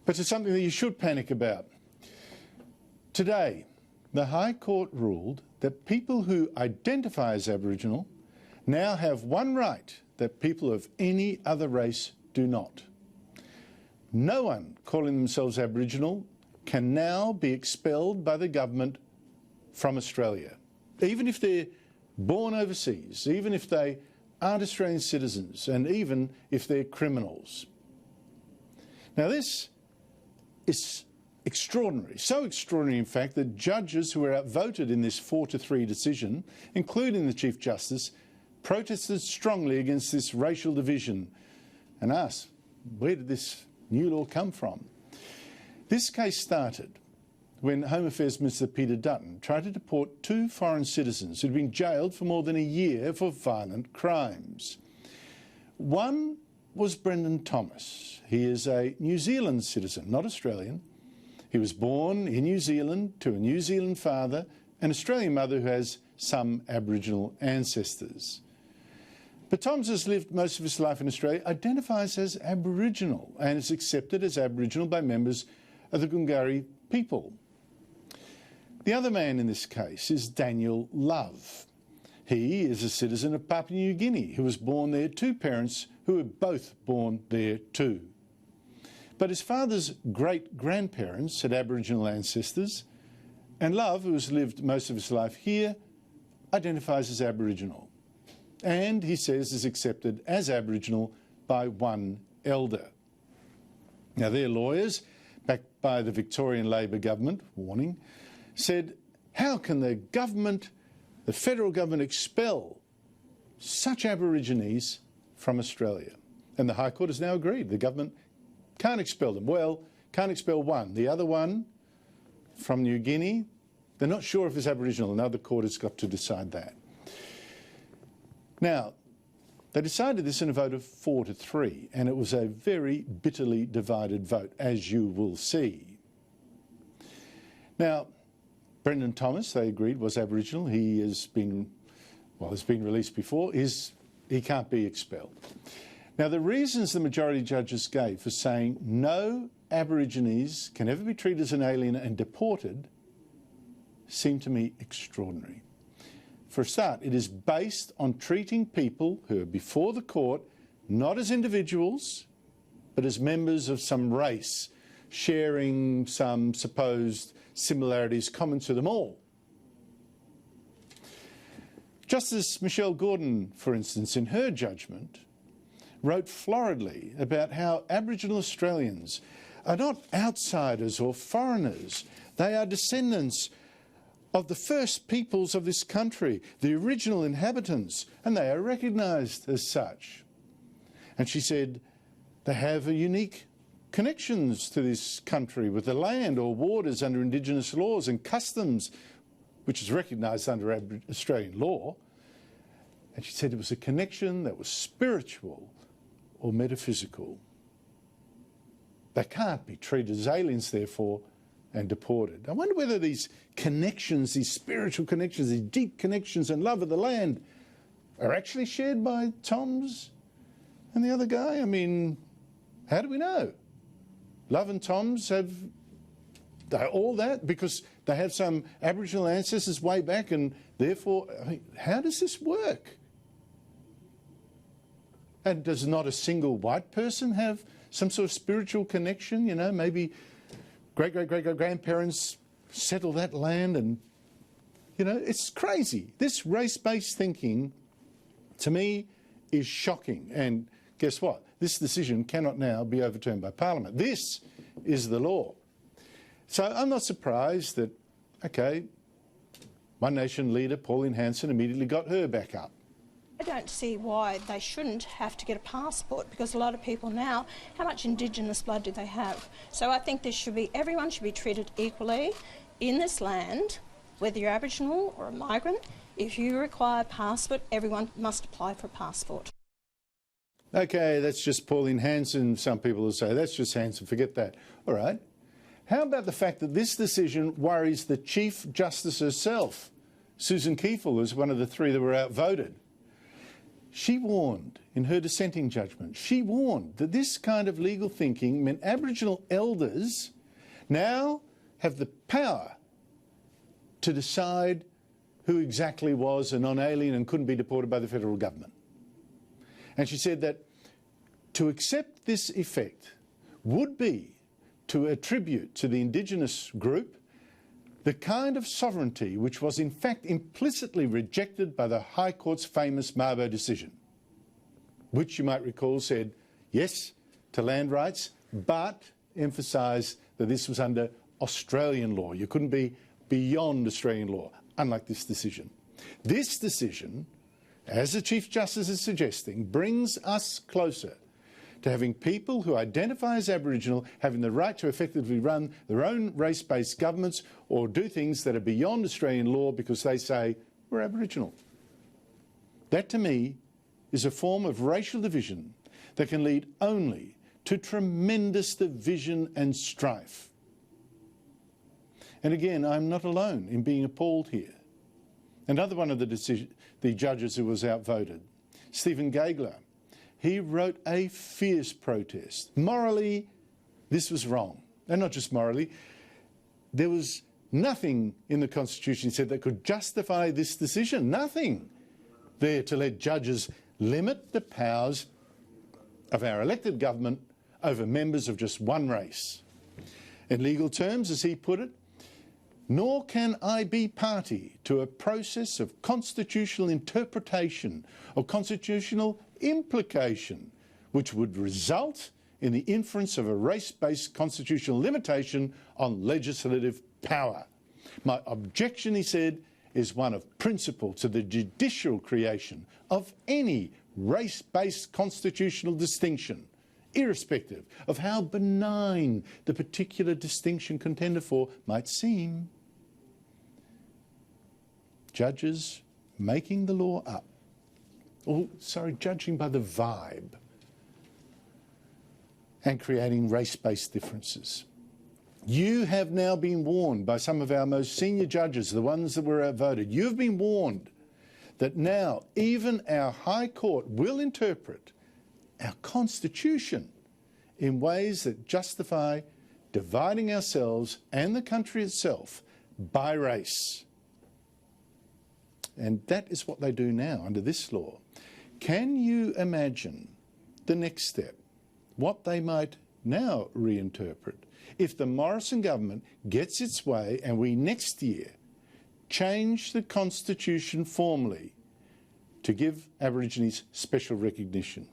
But to something that you should panic about. Today, the High Court ruled that people who identify as Aboriginal now have one right that people of any other race do not. No one calling themselves Aboriginal can now be expelled by the government from Australia, even if they're born overseas, even if they aren't Australian citizens, and even if they're criminals. Now this is extraordinary, so extraordinary in fact that judges who were outvoted in this 4-3 decision, including the Chief Justice, protested strongly against this racial division and asked, where did this new law come from? This case started when Home Affairs Minister Peter Dutton tried to deport 2 foreign citizens who'd been jailed for more than a year for violent crimes. One was Brendan Thomas. He is a New Zealand citizen, not Australian. He was born in New Zealand to a New Zealand father, an Australian mother who has some Aboriginal ancestors. But Thomas has lived most of his life in Australia, identifies as Aboriginal and is accepted as Aboriginal by members of the Gungari people. The other man in this case is Daniel Love. He is a citizen of Papua New Guinea who was born there to parents who were both born there too. But his father's great-grandparents had Aboriginal ancestors, and Love, who has lived most of his life here, identifies as Aboriginal. And, he says, is accepted as Aboriginal by one elder. Now, their lawyers, backed by the Victorian Labor government, warning, said, how can the government, the federal government, expel such Aborigines from Australia? And the High Court has now agreed the government can't expel them. Well, can't expel one. The other one, from New Guinea, they're not sure if it's Aboriginal. Now the court has got to decide that. Now, they decided this in a vote of 4-3, and it was a very bitterly divided vote, as you will see. Now, Brendan Thomas, they agreed, was Aboriginal. He has been, well, has been released before. He can't be expelled. Now, the reasons the majority judges gave for saying no Aborigines can ever be treated as an alien and deported seem to me extraordinary. For a start, it is based on treating people who are before the court not as individuals, but as members of some race, sharing some supposed similarities common to them all. Justice Michelle Gordon, for instance, in her judgment, wrote floridly about how Aboriginal Australians are not outsiders or foreigners. They are descendants of the first peoples of this country, the original inhabitants, and they are recognised as such. And she said they have a unique connections to this country with the land or waters under Indigenous laws and customs, which is recognised under Australian law. And she said it was a connection that was spiritual or metaphysical. They can't be treated as aliens, therefore, and deported. I wonder whether these connections, these spiritual connections, these deep connections and love of the land are actually shared by Toms and the other guy. I mean, how do we know? Love and Toms have all that because they have some Aboriginal ancestors way back, and therefore, I mean, how does this work? And does not a single white person have some sort of spiritual connection? You know, maybe great-great-great-grandparents settled that land and, you know, it's crazy. This race-based thinking, to me, is shocking. And guess what? This decision cannot now be overturned by Parliament. This is the law. So I'm not surprised that, okay, One Nation leader Pauline Hanson immediately got her back up. I don't see why they shouldn't have to get a passport, because a lot of people now, how much Indigenous blood do they have? So I think everyone should be treated equally in this land, whether you're Aboriginal or a migrant. If you require a passport, everyone must apply for a passport. Okay, that's just Pauline Hanson. Some people will say, that's just Hanson, forget that. All right. How about the fact that this decision worries the Chief Justice herself, Susan Kiefel, who's one of the 3 that were outvoted? she warned in her dissenting judgment, she warned that this kind of legal thinking meant Aboriginal elders now have the power to decide who exactly was a non-alien and couldn't be deported by the federal government. And she said that to accept this effect would be to attribute to the Indigenous group the kind of sovereignty which was in fact implicitly rejected by the High Court's famous Mabo decision, which you might recall said yes to land rights, but emphasised that this was under Australian law. You couldn't be beyond Australian law, unlike this decision. This decision, as the Chief Justice is suggesting, brings us closer to having people who identify as Aboriginal having the right to effectively run their own race-based governments or do things that are beyond Australian law because they say, we're Aboriginal. That, to me, is a form of racial division that can lead only to tremendous division and strife. And again, I'm not alone in being appalled here. Another one of the judges who was outvoted, Stephen Gageler, he wrote a fierce protest. Morally, this was wrong. And not just morally. There was nothing in the Constitution, he said, that could justify this decision. Nothing there to let judges limit the powers of our elected government over members of just one race. In legal terms, as he put it, nor can I be party to a process of constitutional interpretation or constitutional implication which would result in the inference of a race-based constitutional limitation on legislative power. My objection, he said, is one of principle to the judicial creation of any race-based constitutional distinction, irrespective of how benign the particular distinction contended for might seem. Judges making the law up, judging by the vibe and creating race-based differences. You have now been warned by some of our most senior judges, the ones that were outvoted. You've been warned that now even our High Court will interpret our Constitution in ways that justify dividing ourselves and the country itself by race. And that is what they do now under this law. Can you imagine the next step, what they might now reinterpret, if the Morrison government gets its way and we next year change the Constitution formally to give Aborigines special recognition?